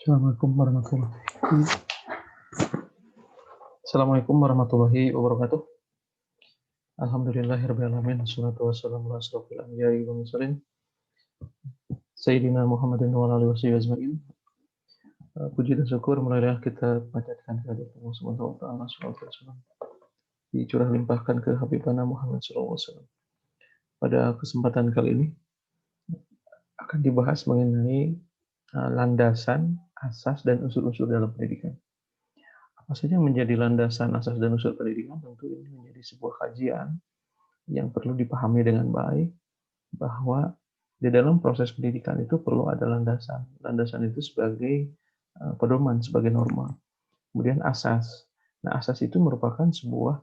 Assalamualaikum warahmatullahi wabarakatuh. Alhamdulillahirabbil alamin. Wassalatu wassalamu ala asrofil anbiya'i wal mursalin. Sayyidina Muhammadin wa ala alihi wasallam ajma'in. Puji dan syukur marilah kita panjatkan kehadirat Allah Subhanahu wa taala sallallahu alaihi wasallam. Dicurah limpahkan ke Habibana Muhammad sallallahu alaihi wasallam. Pada kesempatan kali ini akan dibahas mengenai landasan, asas dan unsur-unsur dalam pendidikan. Apa saja yang menjadi landasan, asas dan unsur pendidikan? Tentu ini menjadi sebuah kajian yang perlu dipahami dengan baik, bahwa di dalam proses pendidikan itu perlu ada landasan. Landasan itu sebagai pedoman, sebagai norma. Kemudian asas. Nah, asas itu merupakan sebuah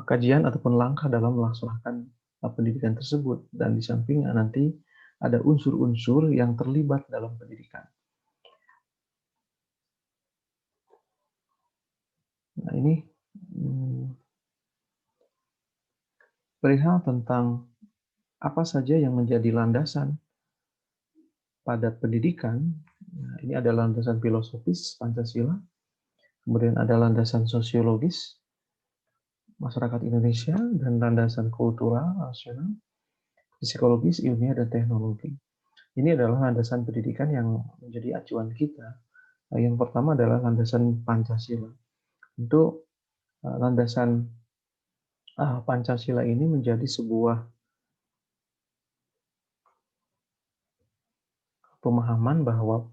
kajian ataupun langkah dalam melaksanakan pendidikan tersebut. Dan di sampingnya nanti ada unsur-unsur yang terlibat dalam pendidikan. Nah, ini perihal tentang apa saja yang menjadi landasan pada pendidikan. Nah, ini ada landasan filosofis Pancasila, kemudian ada landasan sosiologis masyarakat Indonesia, dan landasan kultural nasional, psikologis, ilmiah, dan teknologi. Ini adalah landasan pendidikan yang menjadi acuan kita. Yang pertama adalah landasan Pancasila. Untuk landasan Pancasila ini menjadi sebuah pemahaman bahwa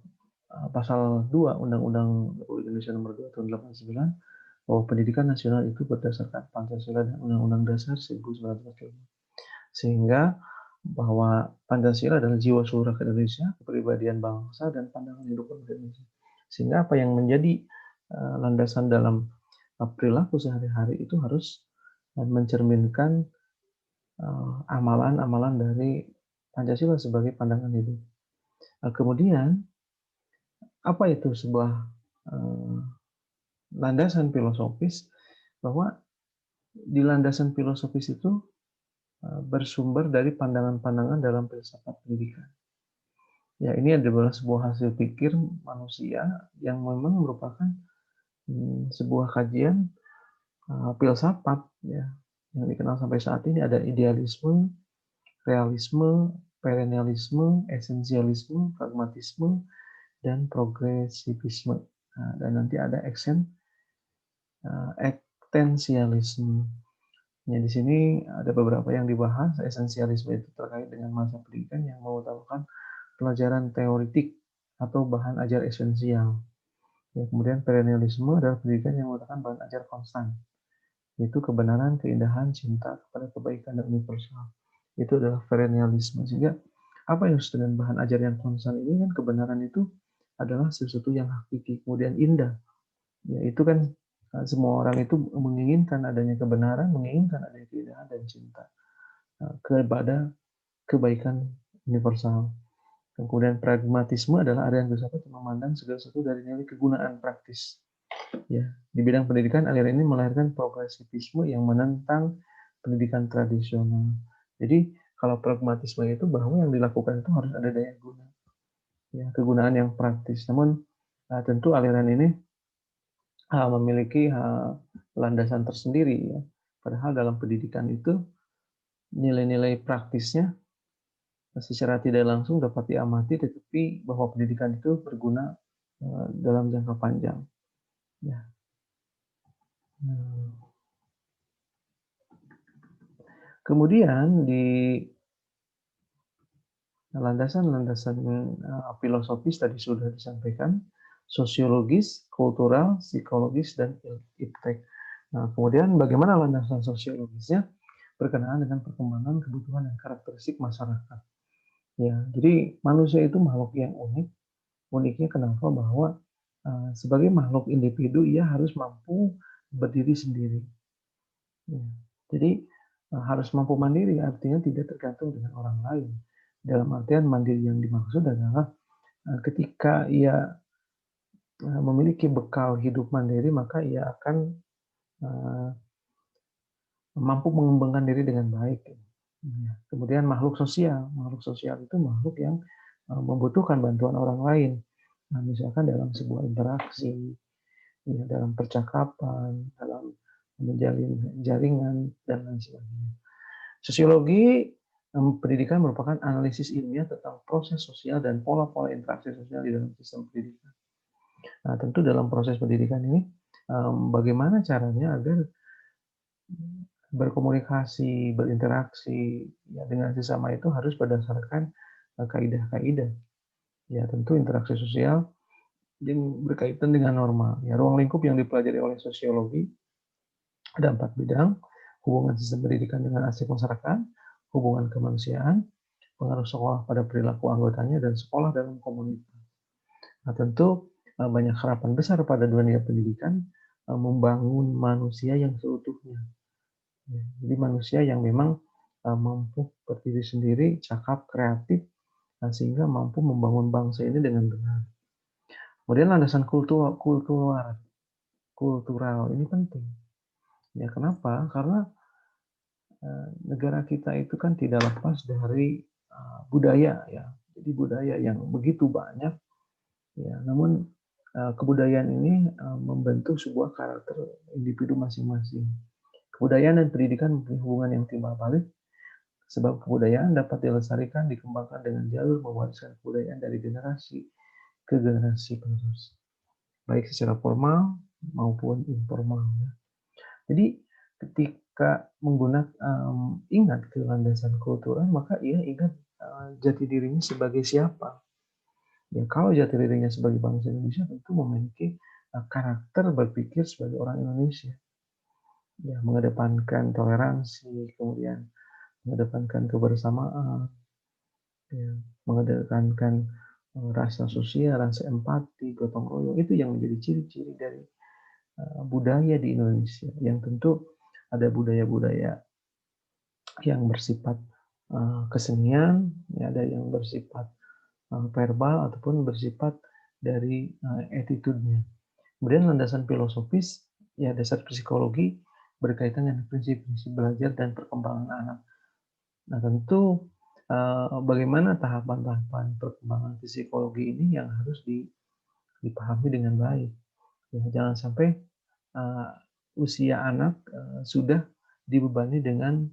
pasal 2 Undang-Undang Republik Indonesia Nomor 2 Tahun 89 bahwa pendidikan nasional itu berdasarkan Pancasila dan Undang-Undang Dasar 1945. Sehingga bahwa Pancasila adalah jiwa seluruh rakyat Indonesia, kepribadian bangsa, dan pandangan hidup bangsa Indonesia. Sehingga apa yang menjadi landasan dalam perilaku sehari-hari itu harus mencerminkan amalan-amalan dari Pancasila sebagai pandangan hidup. Kemudian, apa itu sebuah landasan filosofis? Bahwa di landasan filosofis itu bersumber dari pandangan-pandangan dalam filsafat pendidikan. Ya, ini adalah sebuah hasil pikir manusia yang memang merupakan sebuah kajian filsafat, ya, yang dikenal sampai saat ini. Ada idealisme, realisme, perennialisme, esensialisme, pragmatisme, dan progresivisme. Nah, dan nanti ada ekstensialisme. Ya, di sini ada beberapa yang dibahas. Esensialisme itu terkait dengan masa pendidikan yang mengutamakan pelajaran teoritik atau bahan ajar esensial. Ya, kemudian perennialisme adalah pendidikan yang mengutamakan bahan ajar konstan, yaitu kebenaran, keindahan, cinta kepada kebaikan dan universal. Itu adalah perennialisme. Sehingga apa yang disebut dengan bahan ajar yang konstan ini kan, kebenaran itu adalah sesuatu yang hakiki, kemudian indah. Ya, itu kan semua orang itu menginginkan adanya kebenaran, menginginkan adanya keindahan dan cinta kepada kebaikan universal. Kemudian pragmatisme adalah aliran filsafat yang memandang segala sesuatu dari nilai kegunaan praktis. Ya, di bidang pendidikan, aliran ini melahirkan progresivisme yang menentang pendidikan tradisional. Jadi kalau pragmatisme itu bahwa yang dilakukan itu harus ada daya guna, ya, kegunaan yang praktis. Namun tentu aliran ini memiliki landasan tersendiri, ya. Padahal dalam pendidikan itu nilai-nilai praktisnya secara tidak langsung dapat diamati, tetapi bahwa pendidikan itu berguna dalam jangka panjang. Ya. Kemudian di landasan-landasan filosofis tadi sudah disampaikan, sosiologis, kultural, psikologis, dan iptek. Nah, kemudian bagaimana landasan sosiologisnya? Berkenaan dengan perkembangan kebutuhan dan karakteristik masyarakat. Ya, jadi manusia itu makhluk yang unik. Uniknya kenapa? Bahwa sebagai makhluk individu, ia harus mampu berdiri sendiri. Ya, jadi harus mampu mandiri, artinya tidak tergantung dengan orang lain. Dalam artian mandiri yang dimaksud adalah ketika ia memiliki bekal hidup mandiri, maka ia akan mampu mengembangkan diri dengan baik. Ya. Kemudian makhluk sosial itu makhluk yang membutuhkan bantuan orang lain. Nah, misalkan dalam sebuah interaksi, ya, dalam percakapan, dalam menjalin jaringan, dan lain sebagainya. Sosiologi pendidikan merupakan analisis ilmiah tentang proses sosial dan pola-pola interaksi sosial di dalam sistem pendidikan. Nah, tentu dalam proses pendidikan ini, bagaimana caranya agar berkomunikasi, berinteraksi, ya, dengan sesama itu harus berdasarkan kaidah-kaidah. Ya, tentu interaksi sosial yang berkaitan dengan norma. Ya, ruang lingkup yang dipelajari oleh sosiologi ada 4 bidang: hubungan sistem pendidikan dengan aspek masyarakat, hubungan kemanusiaan, pengaruh sekolah pada perilaku anggotanya, dan sekolah dalam komunitas. Nah, tentu banyak harapan besar pada dunia pendidikan membangun manusia yang seutuhnya. Ya, jadi manusia yang memang mampu berdiri sendiri, cakap, kreatif, sehingga mampu membangun bangsa ini dengan benar. Kemudian landasan kultural ini penting. Ya, kenapa? Karena negara kita itu kan tidak lepas dari budaya, ya. Jadi budaya yang begitu banyak, ya. Namun kebudayaan ini membentuk sebuah karakter individu masing-masing. Kebudayaan dan pendidikan mempunyai hubungan yang timbal balik, sebab kebudayaan dapat dilestarikan, dikembangkan dengan jalur mewariskan kebudayaan dari generasi ke generasi penerus, baik secara formal maupun informal. Ya. Jadi ketika ingat ke landasan kultural, maka ia ingat jati dirinya sebagai siapa. Ya, kalau jati dirinya sebagai bangsa Indonesia tentu memiliki karakter berpikir sebagai orang Indonesia. Ya, mengedepankan toleransi, kemudian mengedepankan kebersamaan, ya, mengedepankan rasa sosial, rasa empati, gotong royong, itu yang menjadi ciri-ciri dari budaya di Indonesia. Yang tentu ada budaya-budaya yang bersifat kesenian, ya, ada yang bersifat verbal ataupun bersifat dari attitude-nya. Kemudian landasan filosofis, ya, dasar psikologi berkaitan dengan prinsip-prinsip belajar dan perkembangan anak. Nah, tentu bagaimana tahapan-tahapan perkembangan psikologi ini yang harus dipahami dengan baik. Ya, jangan sampai usia anak sudah dibebani dengan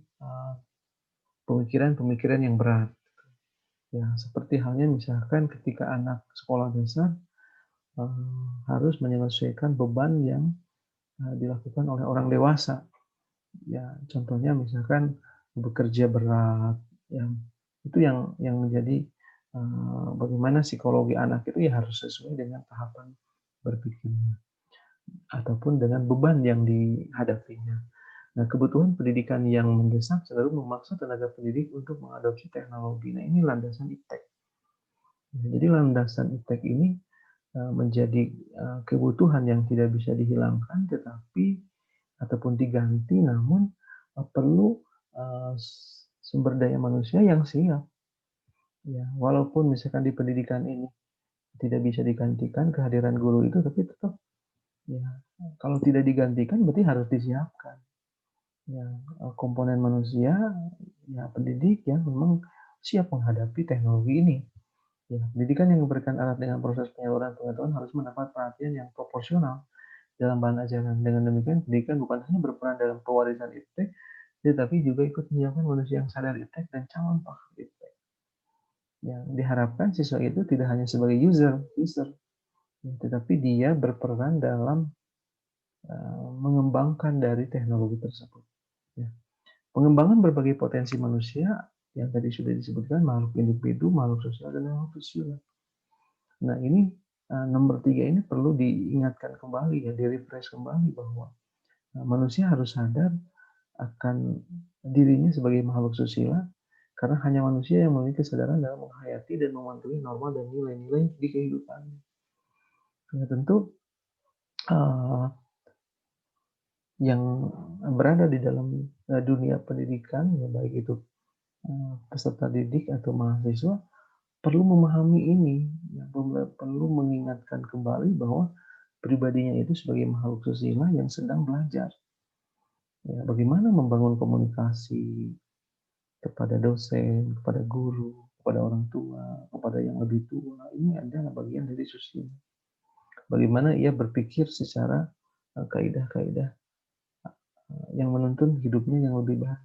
pemikiran-pemikiran yang berat. Ya, seperti halnya misalkan ketika anak sekolah dasar harus menyelesaikan beban yang dilakukan oleh orang dewasa. Ya, contohnya misalkan bekerja berat, ya, itu yang menjadi bagaimana psikologi anak itu ya harus sesuai dengan tahapan berpikirnya ataupun dengan beban yang dihadapinya. Nah, kebutuhan pendidikan yang mendesak cenderung memaksa tenaga pendidik untuk mengadopsi teknologi. Nah, ini landasan iptek. Jadi landasan iptek ini menjadi kebutuhan yang tidak bisa dihilangkan, tetapi ataupun diganti, namun perlu sumber daya manusia yang siap. Ya, walaupun misalkan di pendidikan ini tidak bisa digantikan kehadiran guru itu, tapi tetap, ya, kalau tidak digantikan berarti harus disiapkan. Ya, komponen manusia, ya, pendidik yang memang siap menghadapi teknologi ini. Ya, pendidikan yang memberikan alat dengan proses penyaluran pengetahuan harus mendapat perhatian yang proporsional dalam bahan ajaran. Dengan demikian, pendidikan bukan hanya berperan dalam pewarisan iptek, tetapi juga ikut menyiapkan manusia yang sadar iptek dan calon pakar iptek. Yang diharapkan siswa itu tidak hanya sebagai user, tetapi dia berperan dalam mengembangkan dari teknologi tersebut. Ya. Pengembangan berbagai potensi manusia yang tadi sudah disebutkan, makhluk individu, makhluk sosial, dan makhluk sosial. Nah, ini nomor 3 ini perlu diingatkan kembali, ya, di-refresh kembali bahwa manusia harus sadar akan dirinya sebagai makhluk susila, karena hanya manusia yang memiliki kesadaran dalam menghayati dan memantui norma dan nilai-nilai di kehidupannya. Nah, tentu yang berada di dalam dunia pendidikan, ya, baik itu peserta didik atau mahasiswa, perlu memahami ini, ya, perlu mengingatkan kembali bahwa pribadinya itu sebagai makhluk susila yang sedang belajar. Ya, bagaimana membangun komunikasi kepada dosen, kepada guru, kepada orang tua, kepada kepada yang lebih tua. Ini adalah bagian dari sosial. Bagaimana ia berpikir secara kaidah-kaidah yang menuntun hidupnya yang lebih baik.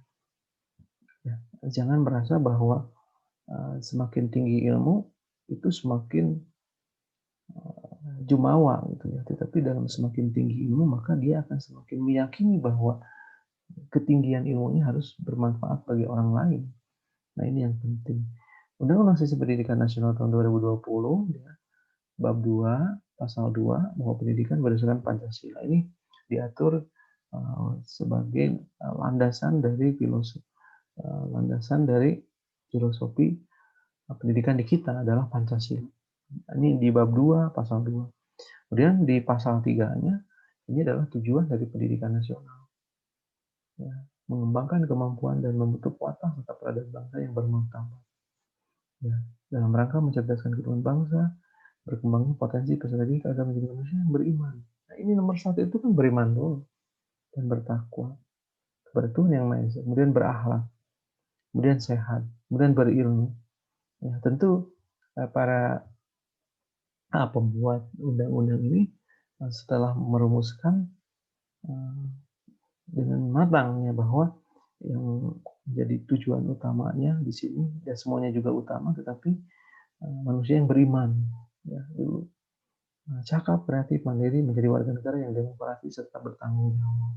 Ya, jangan merasa bahwa semakin tinggi ilmu itu semakin jumawa gitu ya. Tetapi dalam semakin tinggi ilmu maka dia akan semakin meyakini bahwa ketinggian ilmunya harus bermanfaat bagi orang lain. Nah, ini yang penting. Undang-Undang Sistem Pendidikan Nasional tahun 2020 ya, bab 2 pasal 2 bahwa pendidikan berdasarkan Pancasila ini diatur sebagai landasan dari filosofi pendidikan di kita adalah Pancasila. Ini di bab 2 pasal 2. Kemudian di pasal 3-nya ini adalah tujuan dari pendidikan nasional. Ya, mengembangkan kemampuan dan membentuk watak serta peradaban bangsa yang bermartabat. Ya, dalam rangka mencerdaskan kehidupan bangsa, berkembangnya potensi peserta didik agar menjadi manusia yang beriman. Nah, ini nomor 1 itu kan beriman dulu dan bertakwa kepada Tuhan Yang Maha Esa, kemudian berakhlak, kemudian sehat, kemudian berilmu. Ya, tentu para pembuat undang-undang ini setelah merumuskan dengan matang ya bahwa yang menjadi tujuan utamanya di sini dan semuanya juga utama, tetapi manusia yang beriman, ya, cakap, kreatif, mandiri, menjadi warga negara yang demokratis serta bertanggung jawab.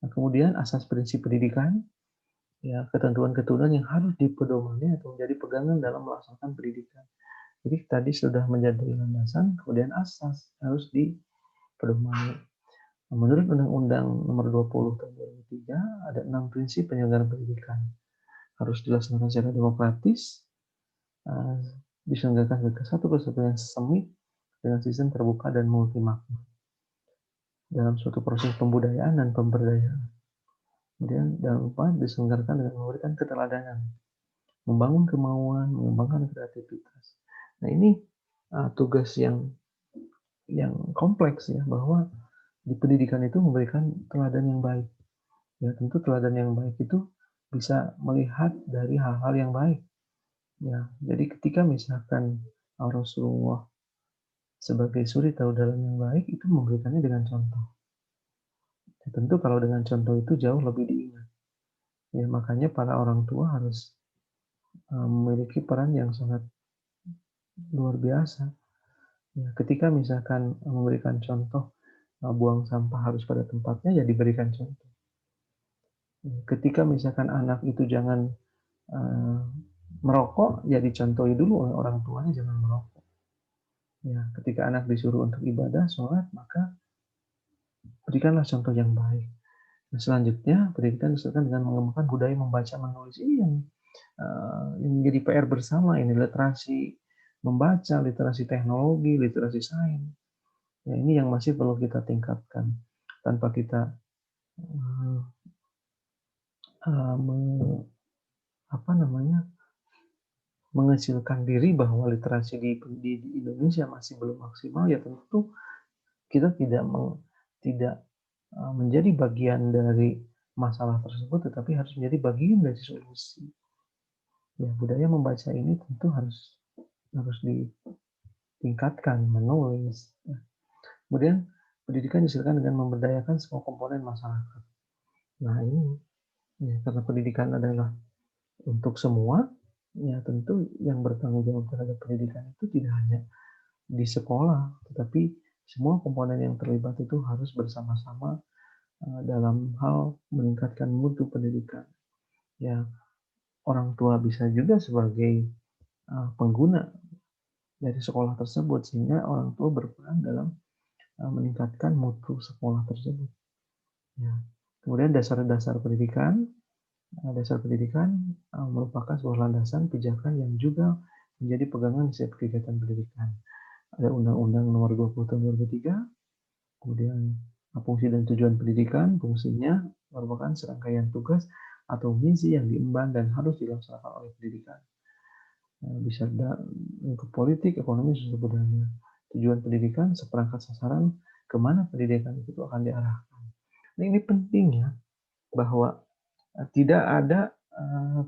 Nah, kemudian asas prinsip pendidikan, ya, ketentuan-ketentuan yang harus dipedomani atau menjadi pegangan dalam melaksanakan pendidikan. Jadi tadi sudah menjadi landasan, kemudian asas harus dipedomani. Menurut Undang-Undang Nomor 20 Tahun 2003 ada 6 prinsip penyelenggaraan pendidikan. Harus dilaksanakan secara demokratis, diselenggarakan sebagai satu kesatuan yang semi dengan sistem terbuka dan multimakna dalam suatu proses pembudayaan dan pemberdayaan. Kemudian jangan lupa diselenggarakan dengan memberikan keteladanan, membangun kemauan, mengembangkan kreativitas. Nah, ini tugas yang kompleks ya, bahwa di pendidikan itu memberikan teladan yang baik. Ya, tentu teladan yang baik itu bisa melihat dari hal-hal yang baik. Ya, jadi ketika misalkan Rasulullah sebagai suri tauladan yang baik itu memberikannya dengan contoh. Ya, tentu kalau dengan contoh itu jauh lebih diingat. Ya, makanya para orang tua harus memiliki peran yang sangat luar biasa. Ya, ketika misalkan memberikan contoh buang sampah harus pada tempatnya, ya diberikan contoh. Ketika misalkan anak itu jangan merokok, ya dicontohi dulu oleh orang tuanya jangan merokok. Ya, ketika anak disuruh untuk ibadah, sholat, maka berikanlah contoh yang baik. Nah, selanjutnya, pendidikan disertakan dengan mengembangkan budaya membaca menulis. Ini yang menjadi PR bersama ini, literasi membaca, literasi teknologi, literasi sains. Ya, ini yang masih perlu kita tingkatkan tanpa kita mengecilkan diri bahwa literasi di Indonesia masih belum maksimal. Ya tentu kita tidak menjadi bagian dari masalah tersebut, tetapi harus menjadi bagian dari solusi. Ya, budaya membaca ini tentu harus ditingkatkan, menulis. Ya. Kemudian pendidikan disertakan dengan memberdayakan semua komponen masyarakat. Nah, ini ya, karena pendidikan adalah untuk semua, ya tentu yang bertanggung jawab terhadap pendidikan itu tidak hanya di sekolah, tetapi semua komponen yang terlibat itu harus bersama-sama dalam hal meningkatkan mutu pendidikan. Ya, orang tua bisa juga sebagai pengguna dari sekolah tersebut, sehingga orang tua berperan dalam meningkatkan mutu sekolah tersebut. Ya. Kemudian dasar-dasar pendidikan. Dasar pendidikan merupakan sebuah landasan pijakan yang juga menjadi pegangan setiap kegiatan pendidikan. Ada Undang-Undang Nomor 20 Tahun 2003, kemudian fungsi dan tujuan pendidikan, fungsinya merupakan serangkaian tugas atau misi yang diemban dan harus dilaksanakan oleh pendidikan. Bisa lingkup politik, ekonomi, sosial budaya. Tujuan pendidikan, seperangkat sasaran, kemana pendidikan itu akan diarahkan. Nah, ini penting ya, bahwa tidak ada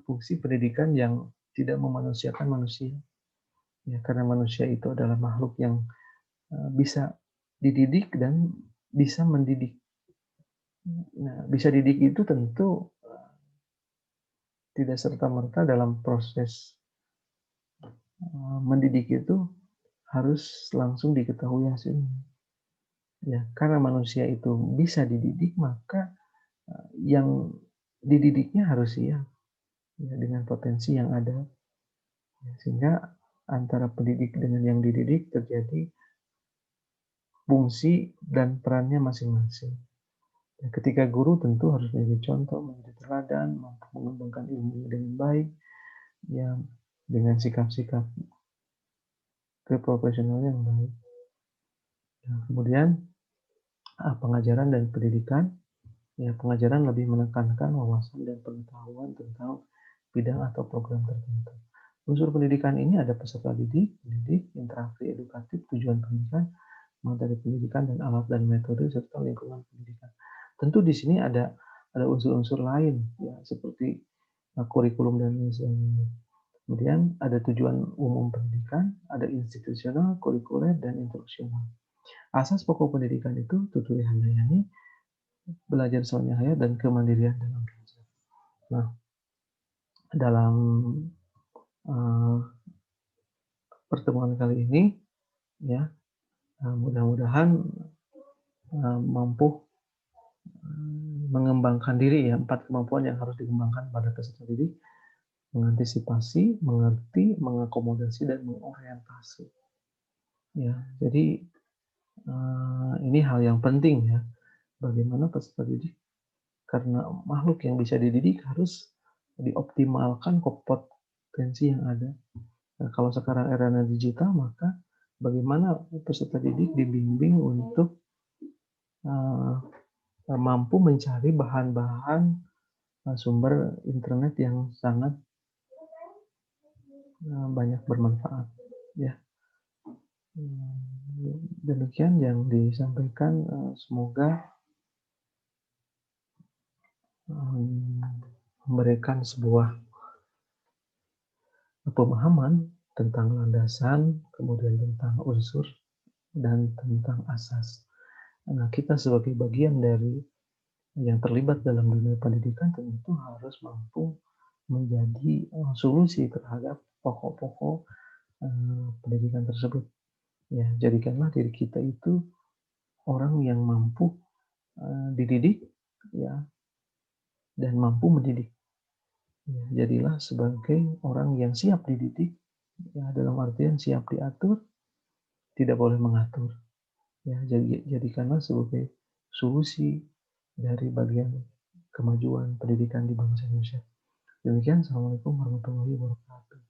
fungsi pendidikan yang tidak memanusiakan manusia. Ya, karena manusia itu adalah makhluk yang bisa dididik dan bisa mendidik. Nah, bisa didik itu tentu tidak serta-merta dalam proses mendidik itu harus langsung diketahui hasilnya. Ya, karena manusia itu bisa dididik, maka yang dididiknya harus siap ya, dengan potensi yang ada. Ya, sehingga antara pendidik dengan yang dididik terjadi fungsi dan perannya masing-masing. Ya, ketika guru tentu harus menjadi contoh, menjadi teladan, mampu mengembangkan ilmunya dengan baik, ya, dengan sikap-sikap keprofesionalan yang baik. Nah, kemudian pengajaran dan pendidikan, ya pengajaran lebih menekankan wawasan dan pengetahuan tentang bidang atau program tertentu. Unsur pendidikan ini ada peserta didik, pendidik, interaksi edukatif, tujuan pendidikan, materi pendidikan, dan alat dan metode serta lingkungan pendidikan. Tentu di sini ada unsur-unsur lain ya seperti kurikulum dan lain sebagainya. Kemudian ada tujuan umum pendidikan, ada institusional, kurikuler, dan instruksional. Asas pokok pendidikan itu tuturi handayani, belajar soalnya dan kemandirian dalam belajar. Nah, dalam uh, pertemuan kali ini, ya mudah-mudahan mampu mengembangkan diri ya 4 kemampuan yang harus dikembangkan pada peserta didik: mengantisipasi, mengerti, mengakomodasi, dan mengorientasi. Ya, jadi ini hal yang penting ya. Bagaimana peserta didik karena makhluk yang bisa dididik harus dioptimalkan kompetensi yang ada. Nah, kalau sekarang eranya digital, maka bagaimana peserta didik dibimbing untuk uh, mampu mencari bahan-bahan sumber internet yang sangat banyak bermanfaat. Ya, demikian yang disampaikan. Semoga memberikan sebuah pemahaman tentang landasan, kemudian tentang unsur, dan tentang asas. Nah, kita sebagai bagian dari yang terlibat dalam dunia pendidikan tentu harus mampu menjadi solusi terhadap pokok-pokok pendidikan tersebut. Ya, jadikanlah diri kita itu orang yang mampu dididik, ya, dan mampu mendidik. Ya, jadilah sebagai orang yang siap dididik, ya, dalam artian siap diatur, tidak boleh mengatur. Ya, jadikanlah sebagai solusi dari bagian kemajuan pendidikan di bangsa Indonesia. Demikian, Assalamualaikum warahmatullahi wabarakatuh.